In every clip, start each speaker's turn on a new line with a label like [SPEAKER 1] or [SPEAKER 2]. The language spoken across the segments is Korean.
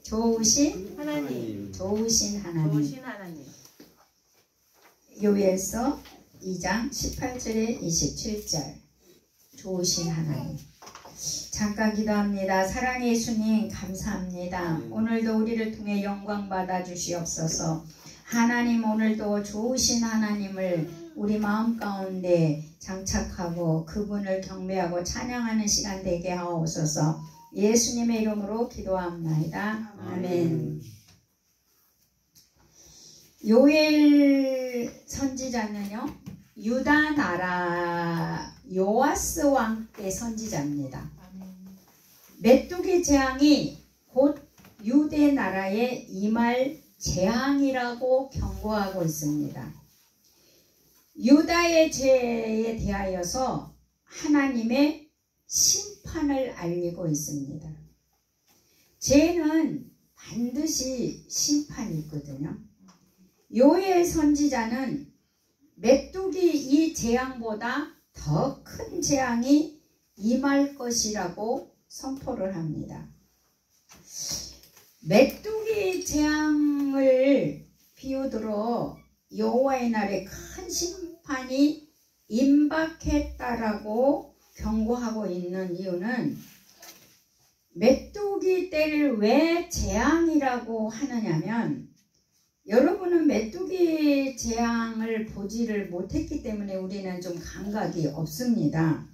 [SPEAKER 1] 좋으신
[SPEAKER 2] 하나님.
[SPEAKER 1] 좋으신 하나님.
[SPEAKER 2] 좋으신 하나님.
[SPEAKER 1] 요엘서 2장 18절에 27절. 좋으신 하나님. 잠깐 기도합니다. 사랑의 예수님 감사합니다. 오늘도 우리를 통해 영광 받아 주시옵소서. 하나님, 오늘도 좋으신 하나님을 우리 마음 가운데 장착하고 그분을 경배하고 찬양하는 시간 되게 하옵소서. 예수님의 이름으로 기도합나이다. 아멘. 요엘 선지자는요, 유다 나라 요아스 왕 때 선지자입니다. 메뚜기 재앙이 곧 유대 나라에 임할 재앙이라고 경고하고 있습니다. 유다의 죄에 대하여서 하나님의 심판을 알리고 있습니다. 죄는 반드시 심판이 있거든요. 요엘 선지자는 메뚜기 이 재앙보다 더 큰 재앙이 임할 것이라고 선포를 합니다. 메뚜기 재앙을 비유들어 여호와의 날에 큰 심판이 임박했다라고 경고하고 있는 이유는, 메뚜기 떼를 왜 재앙이라고 하느냐면, 여러분은 메뚜기 재앙을 보지를 못했기 때문에 우리는 좀 감각이 없습니다.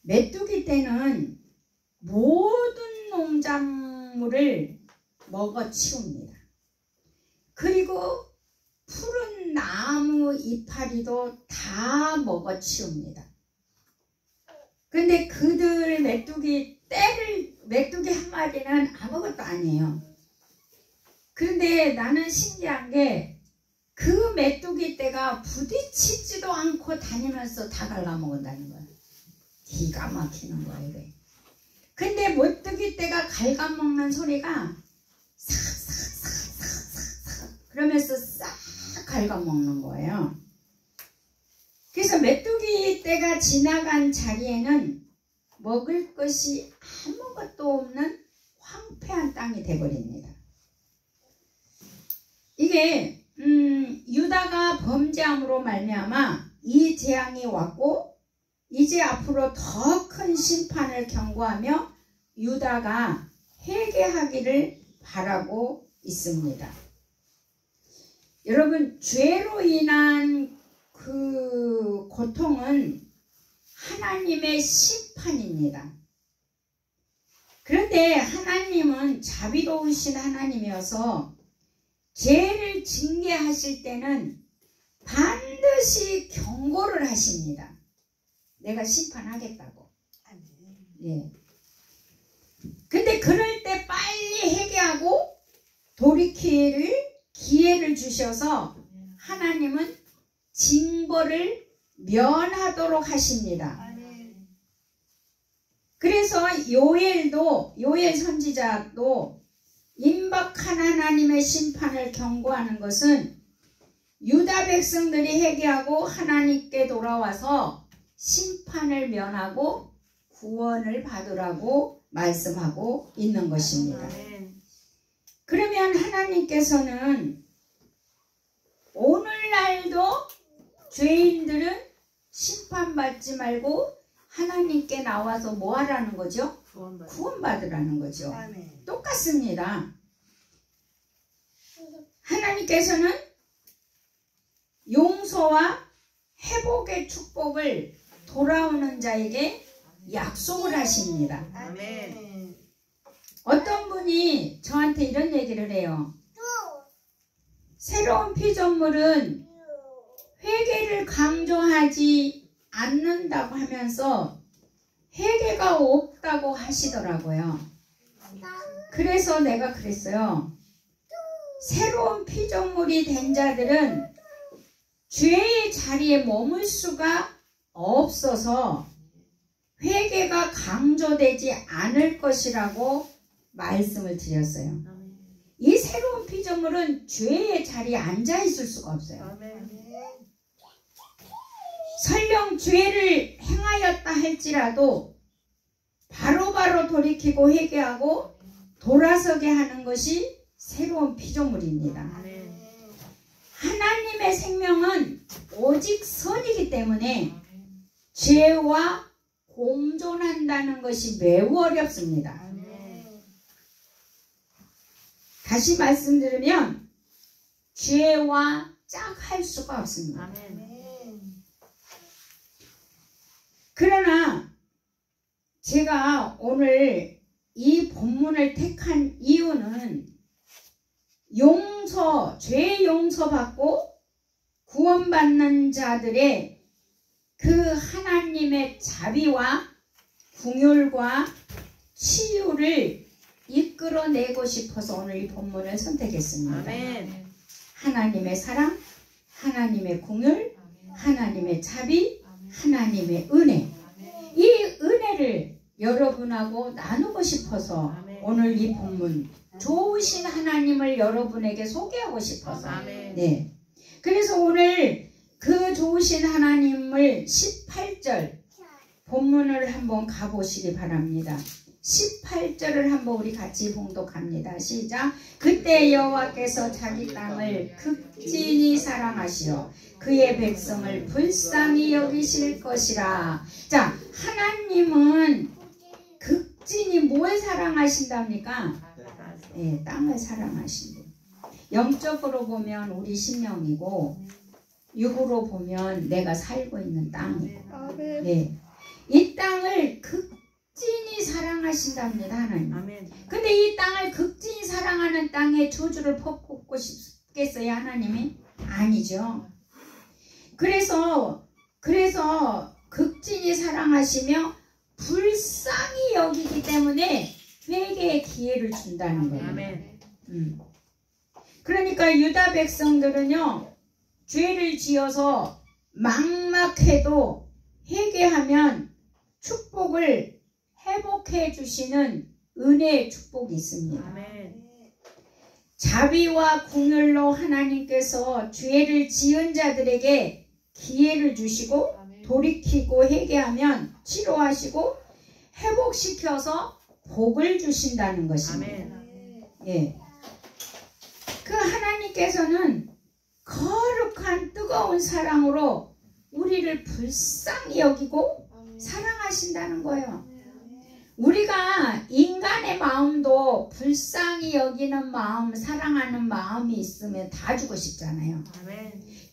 [SPEAKER 1] 메뚜기 떼는 모든 농작물을 먹어치웁니다. 그리고 푸른 나무 이파리도 다 먹어치웁니다. 근데 그들 메뚜기 한 마리는 아무것도 아니에요. 그런데 나는 신기한 게, 그 메뚜기 떼가 부딪히지도 않고 다니면서 다 갉아먹는다는 거야. 기가 막히는 거야, 이게. 근데 메뚜기 떼가 갉아먹는 소리가 싹싹싹싹싹 그러면서 싹 갉아먹는 거예요. 그래서 메뚜기 떼가 지나간 자리에는 먹을 것이 아무것도 없는 황폐한 땅이 되어버립니다. 이게 유다가 범죄함으로 말미암아 이 재앙이 왔고, 이제 앞으로 더 큰 심판을 경고하며 유다가 회개하기를 바라고 있습니다. 여러분, 죄로 인한 그 고통은 하나님의 심판입니다. 그런데 하나님은 자비로우신 하나님이어서 죄를 징계하실 때는 반드시 경고를 하십니다. 내가 심판하겠다고. 예. 근데 그럴 때 빨리 회개하고 돌이킬 기회를 주셔서 하나님은 징벌을 면하도록 하십니다. 그래서 요엘 선지자도 임박한 하나님의 심판을 경고하는 것은 유다 백성들이 회개하고 하나님께 돌아와서 심판을 면하고 구원을 받으라고 말씀하고 있는 것입니다. 그러면 하나님께서는 오늘날도 죄인들은 심판받지 말고 하나님께 나와서 뭐 하라는 거죠? 구원받으라는 거죠. 똑같습니다. 하나님께서는 용서와 회복의 축복을 돌아오는 자에게 약속을 하십니다.
[SPEAKER 2] 아멘.
[SPEAKER 1] 어떤 분이 저한테 이런 얘기를 해요. 새로운 피조물은 회개를 강조하지 않는다고 하면서 회개가 없다고 하시더라고요. 그래서 내가 그랬어요. 새로운 피조물이 된 자들은 죄의 자리에 머물 수가 없어서 회개가 강조되지 않을 것이라고 말씀을 드렸어요. 이 새로운 피조물은 죄의 자리에 앉아 있을 수가 없어요. 설령 죄를 행하였다 할지라도 바로바로 돌이키고 회개하고 돌아서게 하는 것이 새로운 피조물입니다.
[SPEAKER 2] 아멘.
[SPEAKER 1] 하나님의 생명은 오직 선이기 때문에 죄와 공존한다는 것이 매우 어렵습니다. 다시 말씀드리면 죄와 짝할 수가 없습니다.
[SPEAKER 2] 아멘.
[SPEAKER 1] 그러나 제가 오늘 이 본문을 택한 이유는 죄 용서받고 구원받는 자들의 그 하나님의 자비와 긍휼과 치유를 이끌어내고 싶어서 오늘 이 본문을 선택했습니다.
[SPEAKER 2] 아멘.
[SPEAKER 1] 하나님의 사랑, 하나님의 긍휼, 하나님의 자비, 하나님의 은혜. 이 은혜를 여러분하고 나누고 싶어서 오늘 이 본문 좋으신 하나님을 여러분에게 소개하고 싶어서 네. 그래서 오늘 그 좋으신 하나님을 18절 본문을 한번 가보시기 바랍니다. 18절을 한번 우리 같이 봉독합니다. 시작. 그때 여호와께서 자기 땅을 극진히 사랑하시어 그의 백성을 불쌍히 여기실 것이라. 자, 하나님은 극진히 뭘 사랑하신답니까? 네, 땅을 사랑하신다. 영적으로 보면 우리 심령이고 육으로 보면 내가 살고 있는 땅이고 네. 이 땅을 극진히 사랑하신답니다. 하나님. 근데 이 땅을 극진히 사랑하는 땅에 저주를 퍼붓고 싶겠어요? 하나님이? 아니죠. 그래서 극진히 사랑하시며 불쌍히 여기기 때문에 회개의 기회를 준다는 거예요. 그러니까 유다 백성들은요, 죄를 지어서 막막해도 회개하면 축복을 회복해 주시는 은혜의 축복이 있습니다. 자비와 긍휼로 하나님께서 죄를 지은 자들에게 기회를 주시고 돌이키고 회개하면 치료하시고 회복시켜서 복을 주신다는 것입니다. 예. 그 하나님께서는 거룩한 뜨거운 사랑으로 우리를 불쌍히 여기고 사랑하신다는 거예요. 우리가 인간의 마음도 불쌍히 여기는 마음, 사랑하는 마음이 있으면 다 주고 싶잖아요.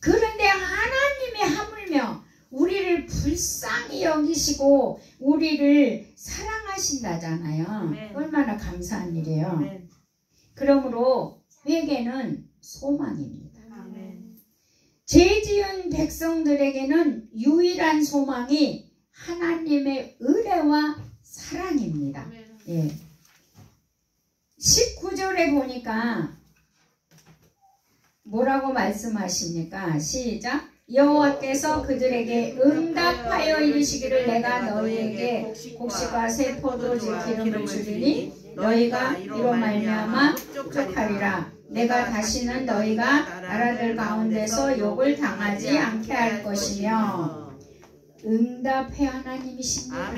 [SPEAKER 1] 그런데 하나님이 하물며 우리를 불쌍히 여기시고 우리를 사랑하신다잖아요. 얼마나 감사한 일이에요. 그러므로 회개는 소망입니다. 죄 지은 백성들에게는 유일한 소망이 하나님의 은혜와 사랑입니다. 예. 19절에 보니까 뭐라고 말씀하십니까? 시작. 여호와께서 그들에게 응답하여 이르시기를 내가 너희에게 곡식과 새 포도주 기름을 주리니 너희가 이로 말미암아 족하리라. 내가 다시는 너희가 나라들 가운데서 욕을 당하지 않게 할 것이며. 응답의 하나님이십니다.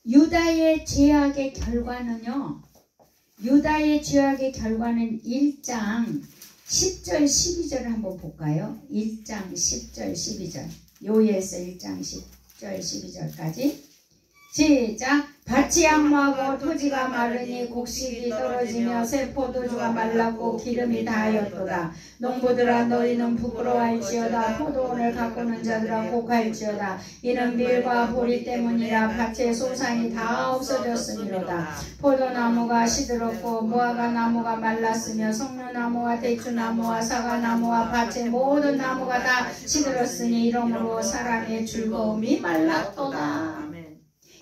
[SPEAKER 1] 유다의 죄악의 결과는요, 유다의 죄악의 결과는 1장 10절 12절을 한번 볼까요? 1장 10절 12절 요에서 1장 10절 12절까지 시작. 밭이 양모하고 토지가 마르니 곡식이 떨어지며 새 포도주가 말랐고 기름이 다하였도다. 농부들아 너희는 부끄러워할지어다. 포도원을 가꾸는 자들아 곡할지어다. 이는 밀과 보리 때문이라. 밭의 소산이 다 없어졌으미로다. 포도나무가 시들었고 무화과 나무가 말랐으며 석류나무와 대추나무와 사과나무와 밭의 모든 나무가 다 시들었으니 이러므로 사람의 즐거움이 말랐도다.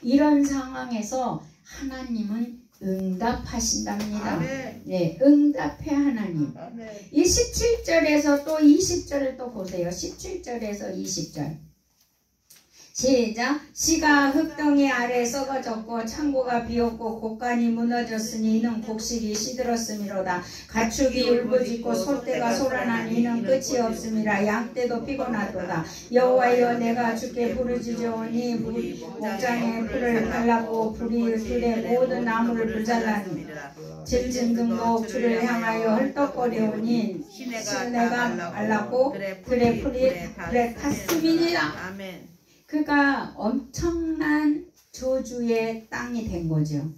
[SPEAKER 1] 이런 상황에서 하나님은 응답하신답니다. 네, 응답의 하나님. 이 17절에서 또 20절을 또 보세요. 17절에서 20절. 시작. 씨가 흙덩이 아래 썩어졌고 창고가 비었고 곡간이 무너졌으니 이는 곡식이 시들었음이로다. 가축이 울부짖고 소떼가 소란하니 이는 끝이 없음이라. 양떼도 피곤하도다. 여호와여 내가 주께 부르짖으오니 목장에 불을 발라고 불이 들에 모든 나무를 불살라니 질진 등목 주를 향하여 헐떡거리오니 시내가 말랐고 들의 풀이 불에 탔음이니라.
[SPEAKER 2] 아멘.
[SPEAKER 1] 그가 엄청난 저주의 땅이 된 거죠.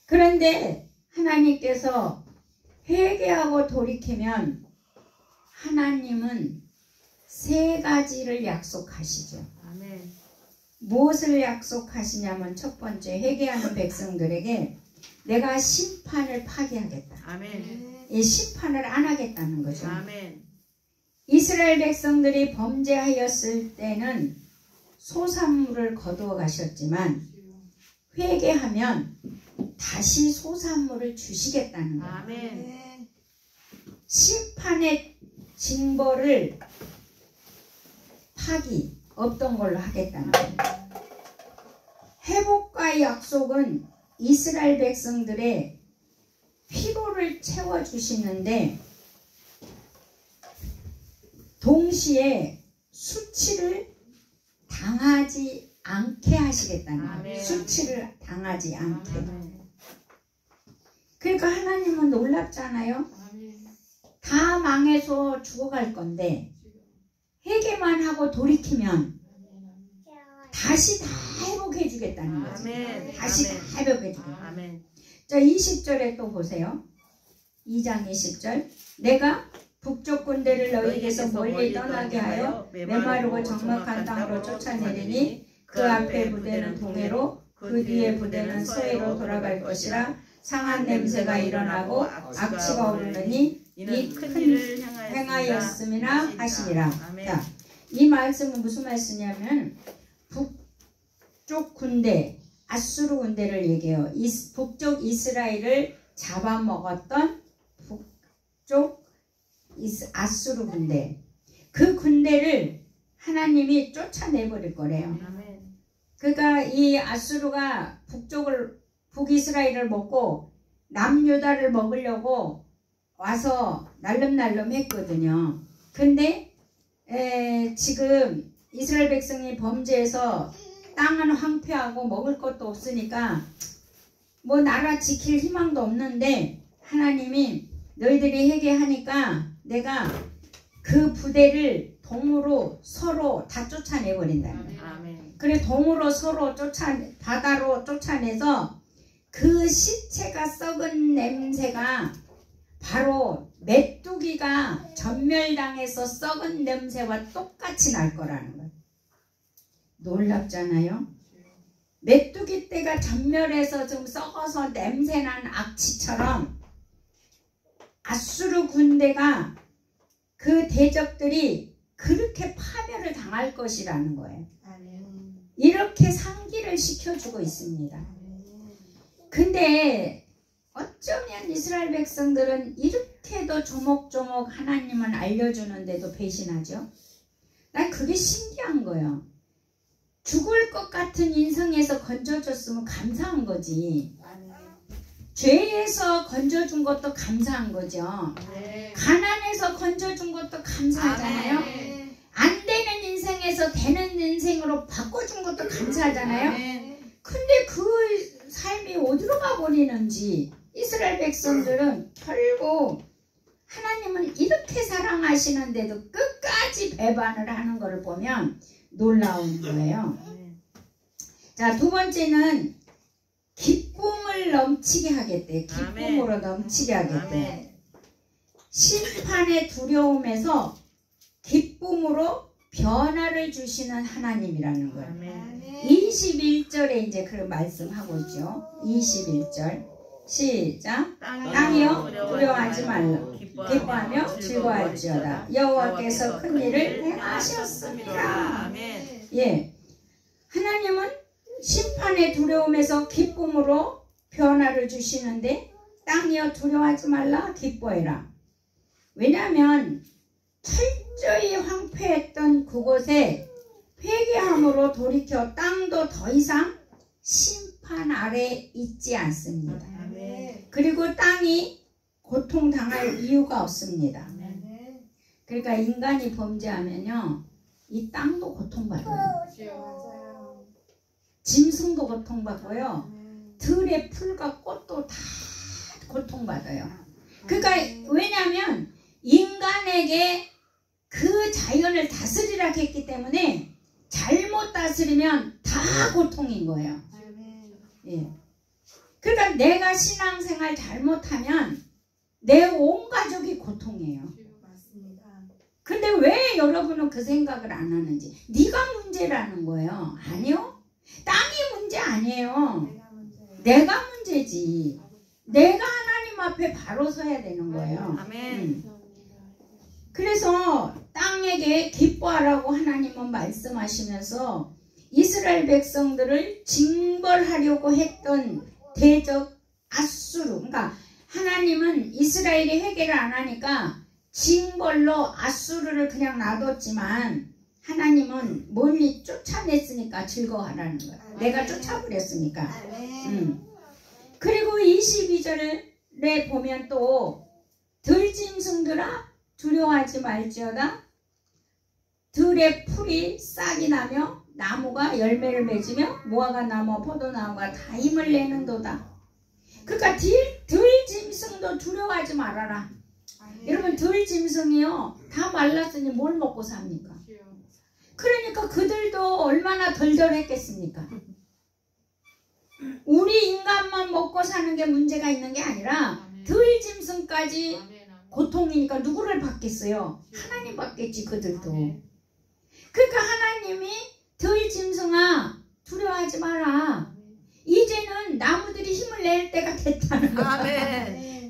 [SPEAKER 1] 그런데 하나님께서 회개하고 돌이키면 하나님은 세 가지를 약속하시죠.
[SPEAKER 2] 아멘.
[SPEAKER 1] 무엇을 약속하시냐면 첫 번째, 회개하는 백성들에게 내가 심판을 파기하겠다.
[SPEAKER 2] 아멘.
[SPEAKER 1] 이 심판을 안 하겠다는 거죠.
[SPEAKER 2] 아멘.
[SPEAKER 1] 이스라엘 백성들이 범죄하였을 때는 소산물을 거두어 가셨지만 회개하면 다시 소산물을 주시겠다는 거예요.
[SPEAKER 2] 아멘.
[SPEAKER 1] 심판의 징벌을 파기 없던 걸로 하겠다는 거예요. 회복과의 약속은 이스라엘 백성들의 피로를 채워주시는데 동시에 수치를 당하지 않게 하시겠다는 거예요. 수치를 당하지 않게. 그러니까 하나님은 놀랍잖아요. 다 망해서 죽어갈 건데 회개만 하고 돌이키면 다시 다 회복해 주겠다는 거죠. 다시 다 회복해 주겠다. 자, 20절에 또 보세요. 2장 20절. 내가 북쪽 군대를 너희에게서 멀리 떠나게 하여 메마르고 적막한 땅으로 쫓아내리니 그 앞에 부대는 동해로 그 뒤에 부대는 서해로 돌아갈 것이라. 상한 냄새가 일어나고 악취가 오르느니 이 큰 일을 행하였음이라 하시니라. 자, 이 말씀은 무슨 말씀이냐면 북쪽 군대, 아수르 군대를 얘기해요. 북쪽 이스라엘을 잡아먹었던 북쪽 아수르 군대, 그 군대를 하나님이 쫓아내버릴 거래요. 그러니까 이 아수르가 북이스라엘을 먹고 남유다를 먹으려고 와서 날름날름 했거든요. 근데 지금 이스라엘 백성이 범죄해서 땅은 황폐하고 먹을 것도 없으니까 뭐 나라 지킬 희망도 없는데 하나님이 너희들이 회개하니까 내가 그 부대를 동으로 서로 다 쫓아내버린다는 거예요. 그래 동으로 서로 바다로 쫓아내서 그 시체가 썩은 냄새가 바로 메뚜기가 전멸당해서 썩은 냄새와 똑같이 날 거라는 거예요. 놀랍잖아요. 메뚜기 떼가 전멸해서 좀 썩어서 냄새난 악취처럼 아수르 군대가 그 대적들이 그렇게 파멸을 당할 것이라는 거예요. 이렇게 상기를 시켜주고 있습니다. 근데 어쩌면 이스라엘 백성들은 이렇게도 조목조목 하나님은 알려주는데도 배신하죠. 난 그게 신기한 거예요. 죽을 것 같은 인생에서 건져줬으면 감사한 거지. 죄에서 건져준 것도 감사한 거죠. 가난에서 건져준 것도 감사하잖아요. 안 되는 인생에서 되는 인생으로 바꿔준 것도 감사하잖아요. 근데 그 삶이 어디로 가버리는지 이스라엘 백성들은 결국 하나님은 이렇게 사랑하시는데도 끝까지 배반을 하는 것을 보면 놀라운 거예요. 자, 두 번째는 기쁨을 넘치게 하겠대. 기쁨으로 넘치게 하겠대. 심판의 두려움에서 기쁨으로 변화를 주시는 하나님이라는 거예요. 21절에 이제 그 말씀하고 있죠. 21절 시작. 땅이여 두려워하지 말라. 기뻐하며 즐거워할지어다. 여호와께서 큰 일을 행하셨습니다. 예, 하나님은 심판의 두려움에서 기쁨으로 변화를 주시는데 땅이여 두려워하지 말라 기뻐해라. 왜냐하면 철저히 황폐했던 그곳에 회개함으로 돌이켜 땅도 더 이상 심판 아래 있지 않습니다. 그리고 땅이 고통당할 이유가 없습니다. 그러니까 인간이 범죄하면요, 이 땅도 고통받아요. 짐승도 고통받고요, 들의 풀과 꽃도 다 고통받아요. 그러니까 왜냐하면 인간에게 그 자연을 다스리라 했기 때문에 잘못 다스리면 다 고통인 거예요. 예. 그러니까 내가 신앙생활 잘못하면 내 온 가족이 고통이에요. 근데 왜 여러분은 그 생각을 안 하는지? 네가 문제라는 거예요. 아니요. 땅이 문제 아니에요. 내가 문제지. 내가 하나님 앞에 바로 서야 되는 거예요. 그래서 땅에게 기뻐하라고 하나님은 말씀하시면서 이스라엘 백성들을 징벌하려고 했던 대적 아수르, 그러니까 하나님은 이스라엘이 회개를 안 하니까 징벌로 아수르를 그냥 놔뒀지만 하나님은 멀리 쫓아냈으니까 즐거워하라는 거야. 내가 쫓아버렸으니까. 그리고 22절에 보면 또 들짐승들아 두려워하지 말지어다. 들의 풀이 싹이 나며 나무가 열매를 맺으며 무화과 나무와 포도나무가 다 힘을 내는도다. 그러니까 들짐승도 두려워하지 말아라. 여러분, 들짐승이요 다 말랐으니 뭘 먹고 삽니까? 그러니까 그들도 얼마나 덜덜했겠습니까? 우리 인간만 먹고 사는 게 문제가 있는 게 아니라 들짐승까지 고통이니까 누구를 받겠어요? 하나님 받겠지, 그들도. 그러니까 하나님이 들짐승아 두려워하지 마라. 이제는 나무들이 힘을 낼 때가 됐다는 거야.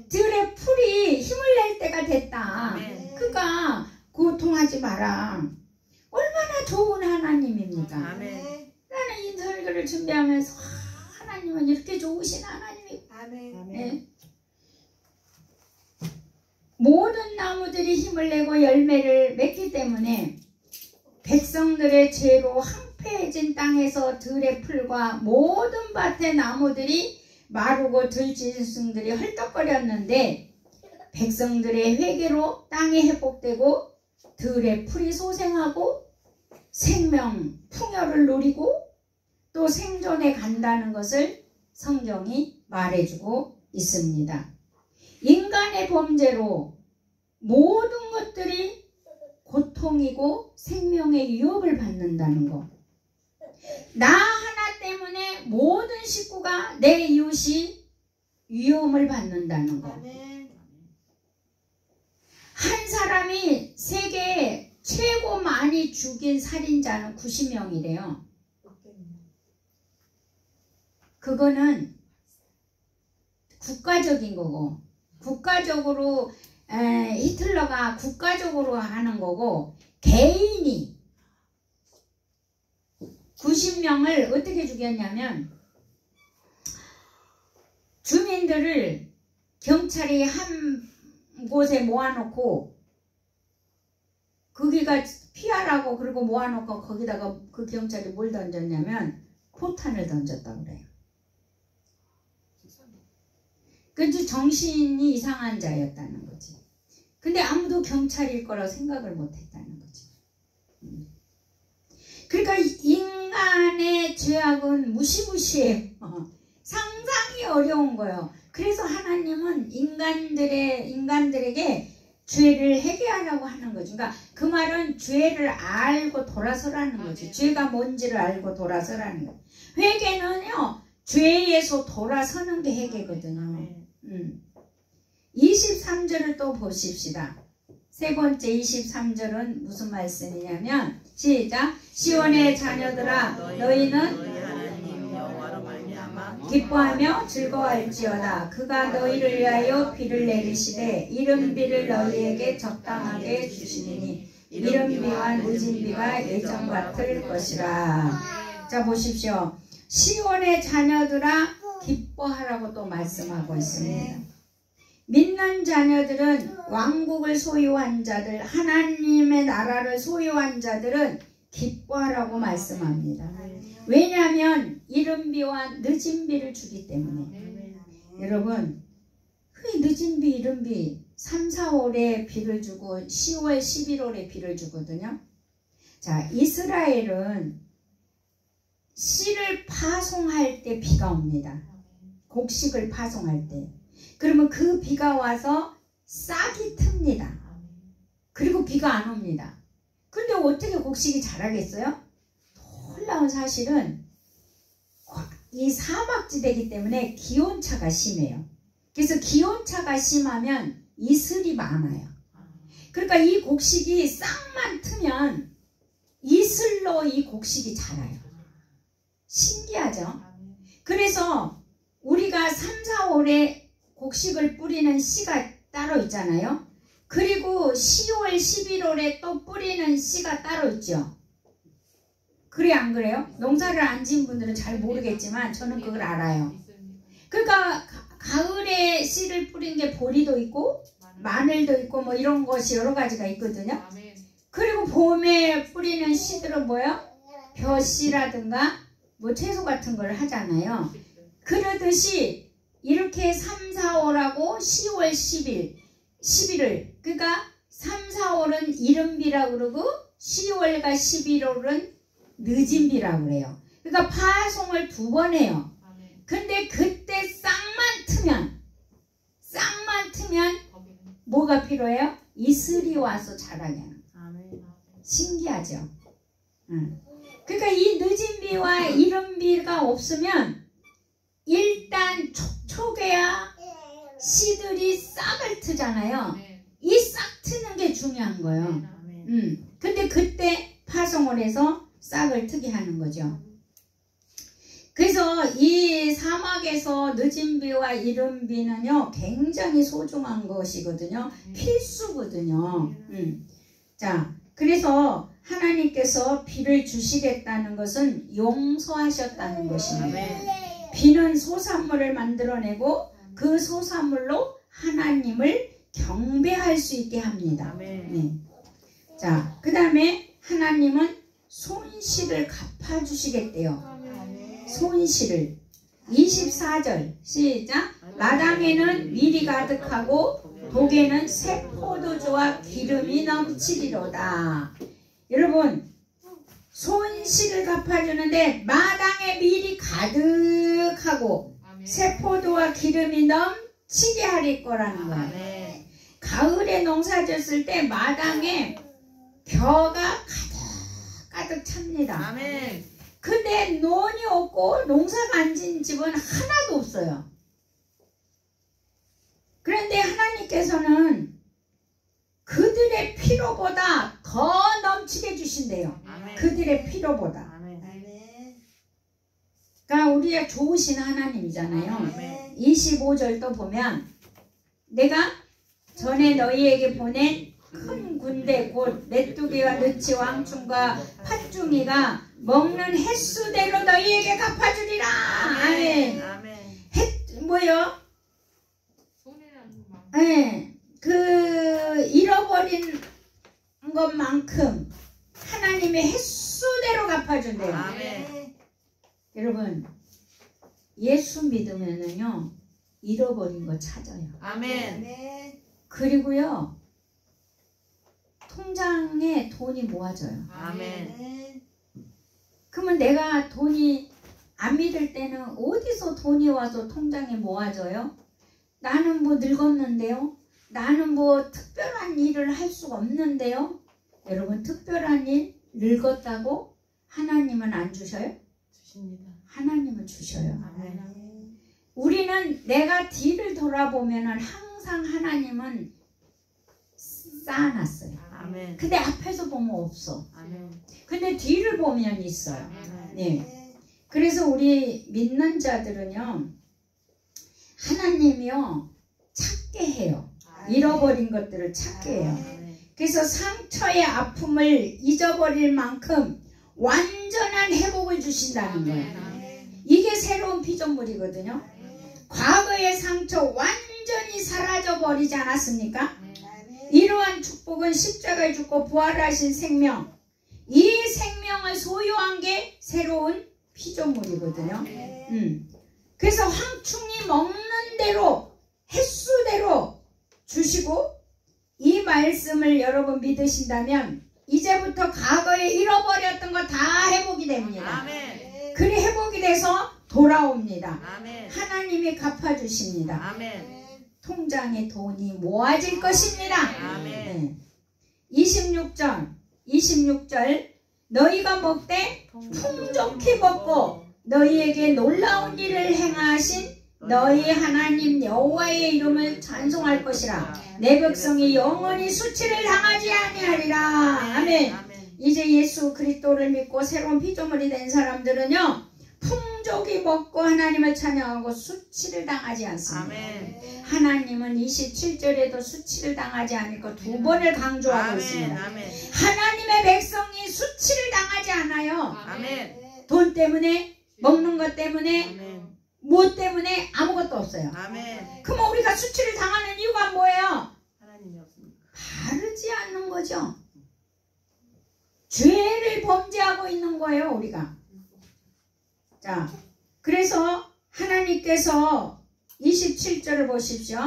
[SPEAKER 1] 들의 풀이 힘을 낼 때가 됐다. 그러니까 고통하지 마라. 얼마나 좋은 하나님입니까? 나는 이 설교를 준비하면서 하나님은 이렇게 좋으신 하나님이. 네. 모든 나무들이 힘을 내고 열매를 맺기 때문에 백성들의 죄로 황폐해진 땅에서 들의 풀과 모든 밭의 나무들이 마르고 들짐승들이 헐떡거렸는데 백성들의 회개로 땅이 회복되고 들의 풀이 소생하고 생명 풍요를 누리고 또 생존해 간다는 것을 성경이 말해주고 있습니다. 인간의 범죄로 모든 것들이 고통이고 생명의 위협을 받는다는 것. 나 하나 때문에 모든 식구가 내 이웃이 위험을 받는다는 것. 한 사람이 세계에 최고 많이 죽인 살인자는 90명이래요. 그거는 국가적인 거고, 국가적으로 히틀러가 국가적으로 하는 거고, 개인이 90명을 어떻게 죽였냐면 주민들을 경찰이 한 곳에 모아놓고 거기가 피하라고 그리고 모아놓고 거기다가 그 경찰이 뭘 던졌냐면 포탄을 던졌다고 그래요. 그래서 정신이 이상한 자였다는 거지. 근데 아무도 경찰일 거라고 생각을 못했다는 거지. 그러니까 인간의 죄악은 무시무시해요. 상상이 어려운 거예요. 그래서 하나님은 인간들에게 죄를 회개하라고 하는 거죠. 그러니까 그 말은 죄를 알고 돌아서라는 거지. 죄가 뭔지를 알고 돌아서라는 거예요. 회개는요, 죄에서 돌아서는 게 회개거든요. 23절을 또 보십시다. 세 번째 23절은 무슨 말씀이냐면 시작. 시온의 자녀들아 너희는 기뻐하며 즐거워할지어다. 그가 너희를 위하여 비를 내리시되 이른 비를 너희에게 적당하게 주시리니 이른 비와 늦은 비가 예전 같을 것이라. 자 보십시오. 시온의 자녀들아 기뻐하라고 또 말씀하고 있습니다. 믿는 자녀들은 왕국을 소유한 자들, 하나님의 나라를 소유한 자들은 기뻐하라고 말씀합니다. 왜냐하면 이른 비와 늦은 비를 주기 때문에. 여러분, 늦은 비, 이른 비 3, 4월에 비를 주고 10월, 11월에 비를 주거든요. 자, 이스라엘은 씨를 파송할 때 비가 옵니다. 곡식을 파송할 때. 그러면 그 비가 와서 싹이 틉니다. 그리고 비가 안 옵니다. 근데 어떻게 곡식이 자라겠어요? 놀라운 사실은 이 사막지대이기 때문에 기온차가 심해요. 그래서 기온차가 심하면 이슬이 많아요. 그러니까 이 곡식이 싹만 트면 이슬로 이 곡식이 자라요. 신기하죠? 그래서 우리가 3, 4월에 곡식을 뿌리는 씨가 따로 있잖아요. 그리고 10월, 11월에 또 뿌리는 씨가 따로 있죠. 그래 안 그래요? 농사를 안 지은 분들은 잘 모르겠지만 저는 그걸 알아요. 그러니까 가을에 씨를 뿌린 게 보리도 있고 마늘도 있고 뭐 이런 것이 여러 가지가 있거든요. 그리고 봄에 뿌리는 씨들은 뭐요? 벼씨라든가 뭐 채소 같은 걸 하잖아요. 그러듯이 이렇게 3, 4월하고 10월, 11월 그러니까 3, 4월은 이른 비라고 그러고 10월과 11월은 늦은 비라고 그래요. 그러니까 파송을 2번 해요. 근데 그때 쌍만 트면 뭐가 필요해요? 이슬이 와서 자라게 하는. 신기하죠? 그러니까 이 늦은 비와 이른 비가 없으면 일단 촉촉해야 씨들이 싹을 트잖아요. 이 싹 트는 게 중요한 거예요. 근데 그때 파송을 해서 싹을 트게 하는 거죠. 그래서 이 사막에서 늦은 비와 이른 비는요 굉장히 소중한 것이거든요. 필수거든요. 자, 그래서 하나님께서 비를 주시겠다는 것은 용서하셨다는 것입니다. 비는 소산물을 만들어내고 그 소산물로 하나님을 경배할 수 있게 합니다. 네. 자, 그 다음에 하나님은 손실을 갚아주시겠대요. 손실을. 24절 시작. 마당에는 밀이 가득하고 독에는 새 포도주와 기름이 넘치리로다. 여러분, 손실을 갚아주는데 마당에 밀이 가득하고 새 포도와 기름이 넘치게 하릴 거라는 거예요. 가을에 농사 졌을 때 마당에 벼가 가득 찹니다. 근데 논이 없고 농사가 안 진 집은 하나도 없어요. 그런데 하나님께서는 그들의 필요보다 더 넘치게 주신대요. 그들의 필요보다. 그러니까 우리가 좋으신 하나님이잖아요. 25절도 보면 내가 전에 너희에게 보낸 큰 군대 곧 메뚜기와 느치 왕충과 팥중이가 먹는 횟수대로 너희에게 갚아주리라. 아멘. 뭐요? 네, 그 잃어버린 것만큼 하나님의 횟수대로 갚아준대요. 아멘. 여러분, 예수 믿으면은요 잃어버린 거 찾아요. 아멘. 그리고요 통장에 돈이 모아져요. 아멘. 그러면 내가 돈이 안 믿을 때는 어디서 돈이 와서 통장에 모아져요? 나는 뭐 늙었는데요? 나는 뭐 특별한 일을 할 수가 없는데요? 여러분, 특별한 일 늙었다고 하나님은 안 주셔요? 주십니다. 하나님은 주셔요. 아멘. 우리는 내가 뒤를 돌아보면 항상 하나님은 쌓아놨어요. 아멘. 근데 앞에서 보면 없어. 아멘. 근데 뒤를 보면 있어요. 아멘. 네. 그래서 우리 믿는 자들은요 하나님이요 찾게 해요. 아멘. 잃어버린 것들을 찾게 해요. 아멘. 그래서 상처의 아픔을 잊어버릴 만큼 완전한 회복을 주신다는 거예요. 아멘. 이게 새로운 피조물이거든요. 아멘. 과거의 상처 완전히 사라져버리지 않았습니까? 이러한 축복은 십자가에 죽고 부활하신 생명, 이 생명 생명을 소유한 게 새로운 피조물이거든요. 그래서 황충이 먹는 대로 횟수대로 주시고, 이 말씀을 여러분 믿으신다면 이제부터 과거에 잃어버렸던 거 다 회복이 됩니다.
[SPEAKER 2] 아멘.
[SPEAKER 1] 그리 회복이 돼서 돌아옵니다.
[SPEAKER 2] 아멘.
[SPEAKER 1] 하나님이 갚아주십니다.
[SPEAKER 2] 아멘.
[SPEAKER 1] 통장에 돈이 모아질 것입니다.
[SPEAKER 2] 아멘.
[SPEAKER 1] 26절 너희가 먹되 풍족히 먹고 너희에게 놀라운 일을 행하신 너희 하나님 여호와의 이름을 찬송할 것이라. 내 백성이 영원히 수치를 당하지 아니하리라. 아멘. 이제 예수 그리스도를 믿고 새로운 피조물이 된 사람들은요, 풍족히 먹고 하나님을 찬양하고 수치를 당하지 않습니다.
[SPEAKER 2] 아멘.
[SPEAKER 1] 하나님은 27절에도 수치를 당하지 않을 것 두 번을 강조하고 있습니다.
[SPEAKER 2] 아멘.
[SPEAKER 1] 하나님의 백성이 수치를 당하지 않아요.
[SPEAKER 2] 아멘.
[SPEAKER 1] 돈 때문에, 먹는 것 때문에,
[SPEAKER 2] 아멘.
[SPEAKER 1] 뭐 때문에 아무것도 없어요.
[SPEAKER 2] 아멘.
[SPEAKER 1] 그럼 우리가 수치를 당하는 이유가 뭐예요?
[SPEAKER 2] 하나님이 없습니다.
[SPEAKER 1] 바르지 않는 거죠. 죄를 범죄하고 있는 거예요, 우리가. 자, 그래서 하나님께서 27절을 보십시오.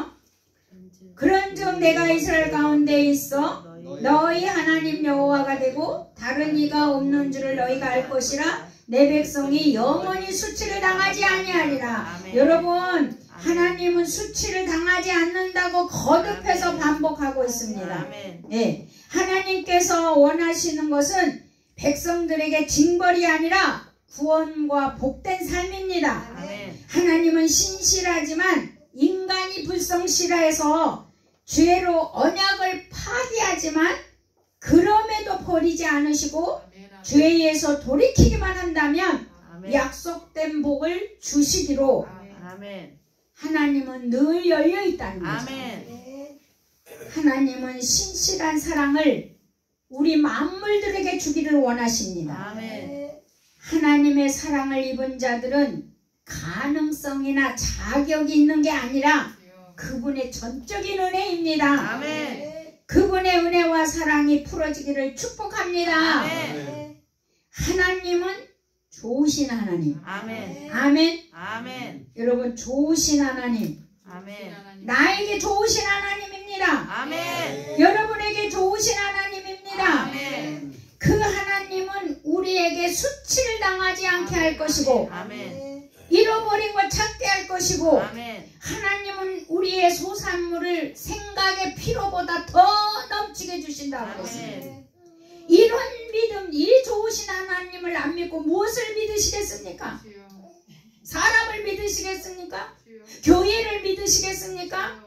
[SPEAKER 1] 그런즉 내가 이스라엘 가운데 있어 너희 하나님 여호와가 되고 다른 이가 없는 줄을 너희가 알 것이라. 내 백성이 영원히 수치를 당하지 아니하리라.
[SPEAKER 2] 아멘.
[SPEAKER 1] 여러분, 하나님은 수치를 당하지 않는다고 거듭해서 반복하고 있습니다.
[SPEAKER 2] 아멘.
[SPEAKER 1] 예, 하나님께서 원하시는 것은 백성들에게 징벌이 아니라 구원과 복된 삶입니다.
[SPEAKER 2] 아멘.
[SPEAKER 1] 하나님은 신실하지만 인간이 불성실해서 죄로 언약을 파기하지만 그럼에도 버리지 않으시고 죄에서 돌이키기만 한다면
[SPEAKER 2] 아멘.
[SPEAKER 1] 약속된 복을 주시기로
[SPEAKER 2] 아멘.
[SPEAKER 1] 하나님은 늘 열려 있다는 거죠.
[SPEAKER 2] 아멘.
[SPEAKER 1] 하나님은 신실한 사랑을 우리 만물들에게 주기를 원하십니다.
[SPEAKER 2] 아멘.
[SPEAKER 1] 하나님의 사랑을 입은 자들은 가능성이나 자격이 있는 게 아니라 그분의 전적인 은혜입니다.
[SPEAKER 2] 아멘.
[SPEAKER 1] 그분의 은혜와 사랑이 풀어지기를 축복합니다.
[SPEAKER 2] 아멘.
[SPEAKER 1] 하나님은 좋으신 하나님.
[SPEAKER 2] 아멘.
[SPEAKER 1] 아멘.
[SPEAKER 2] 아멘.
[SPEAKER 1] 여러분, 좋으신 하나님,
[SPEAKER 2] 아멘.
[SPEAKER 1] 나에게 좋으신 하나님입니다.
[SPEAKER 2] 아멘.
[SPEAKER 1] 여러분에게 좋으신 하나님입니다.
[SPEAKER 2] 아멘.
[SPEAKER 1] 그 하나님은 우리에게 수치를 당하지 않게 할 것이고
[SPEAKER 2] 아멘.
[SPEAKER 1] 잃어버린 것 찾게 할 것이고,
[SPEAKER 2] 아멘.
[SPEAKER 1] 하나님은 우리의 소산물을 생각의 피로보다 더 넘치게 주신다고 했습니다.
[SPEAKER 2] 아멘.
[SPEAKER 1] 이런 믿음, 이 좋으신 하나님을 안 믿고 무엇을 믿으시겠습니까? 사람을 믿으시겠습니까? 교회를 믿으시겠습니까?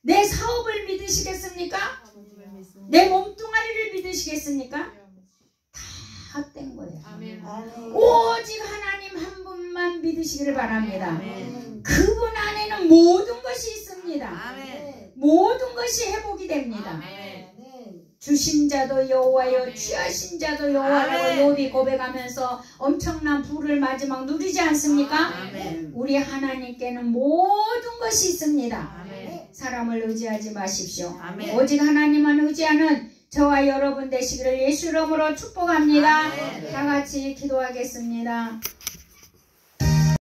[SPEAKER 1] 내 사업을 믿으시겠습니까? 내 몸뚱아리를 믿으시겠습니까? 다 헛된 거예요. 오직 하나님 한 분만 믿으시기를 바랍니다.
[SPEAKER 2] 아멘.
[SPEAKER 1] 그분 안에는 모든 것이 있습니다.
[SPEAKER 2] 아멘.
[SPEAKER 1] 모든 것이 회복이 됩니다.
[SPEAKER 2] 아멘.
[SPEAKER 1] 주신 자도 여호와여, 취하신 자도 여호와라고
[SPEAKER 2] 아멘.
[SPEAKER 1] 욥이 고백하면서 엄청난 부를 마지막 누리지 않습니까?
[SPEAKER 2] 아멘.
[SPEAKER 1] 우리 하나님께는 모든 것이 있습니다.
[SPEAKER 2] 아멘.
[SPEAKER 1] 사람을 의지하지 마십시오.
[SPEAKER 2] 아멘.
[SPEAKER 1] 오직 하나님만 의지하는 저와 여러분 되시기를 예수 이름으로 축복합니다.
[SPEAKER 2] 아멘.
[SPEAKER 1] 다 같이 기도하겠습니다.